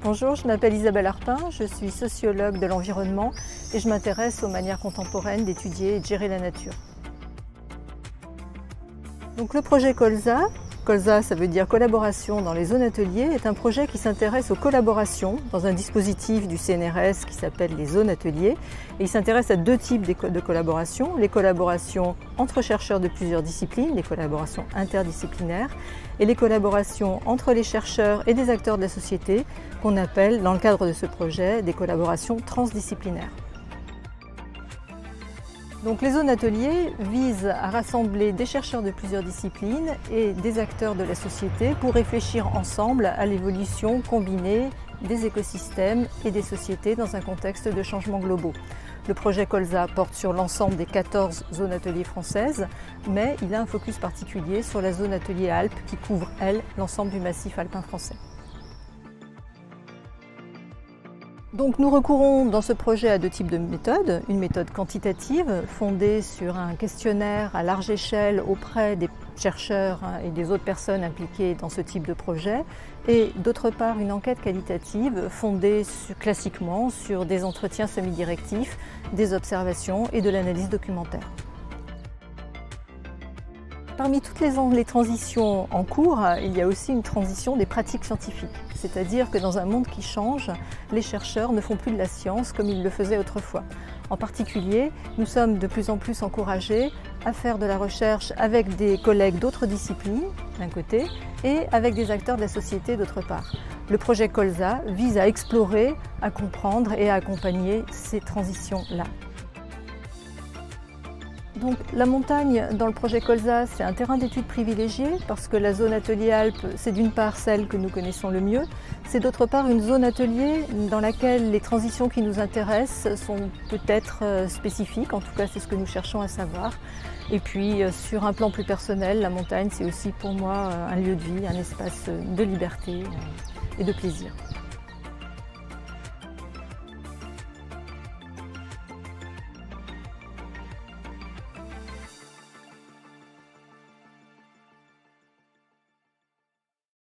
Bonjour, je m'appelle Isabelle Arpin, je suis sociologue de l'environnement et je m'intéresse aux manières contemporaines d'étudier et de gérer la nature. Donc le projet Colza, ça veut dire collaboration dans les zones ateliers, est un projet qui s'intéresse aux collaborations dans un dispositif du CNRS qui s'appelle les zones ateliers. Et il s'intéresse à deux types de collaborations, les collaborations entre chercheurs de plusieurs disciplines, les collaborations interdisciplinaires, et les collaborations entre les chercheurs et des acteurs de la société, qu'on appelle, dans le cadre de ce projet, des collaborations transdisciplinaires. Donc les zones ateliers visent à rassembler des chercheurs de plusieurs disciplines et des acteurs de la société pour réfléchir ensemble à l'évolution combinée des écosystèmes et des sociétés dans un contexte de changements globaux. Le projet Colza porte sur l'ensemble des 14 zones ateliers françaises, mais il a un focus particulier sur la zone atelier Alpes qui couvre, elle, l'ensemble du massif alpin français. Donc nous recourons dans ce projet à deux types de méthodes. Une méthode quantitative fondée sur un questionnaire à large échelle auprès des chercheurs et des autres personnes impliquées dans ce type de projet, et d'autre part une enquête qualitative fondée classiquement sur des entretiens semi-directifs, des observations et de l'analyse documentaire. Parmi toutes les transitions en cours, il y a aussi une transition des pratiques scientifiques. C'est-à-dire que dans un monde qui change, les chercheurs ne font plus de la science comme ils le faisaient autrefois. En particulier, nous sommes de plus en plus encouragés à faire de la recherche avec des collègues d'autres disciplines, d'un côté, et avec des acteurs de la société, d'autre part. Le projet Colza vise à explorer, à comprendre et à accompagner ces transitions-là. Donc, la montagne dans le projet Colza, c'est un terrain d'étude privilégié parce que la zone atelier Alpes, c'est d'une part celle que nous connaissons le mieux, c'est d'autre part une zone atelier dans laquelle les transitions qui nous intéressent sont peut-être spécifiques, en tout cas c'est ce que nous cherchons à savoir. Et puis sur un plan plus personnel, la montagne c'est aussi pour moi un lieu de vie, un espace de liberté et de plaisir.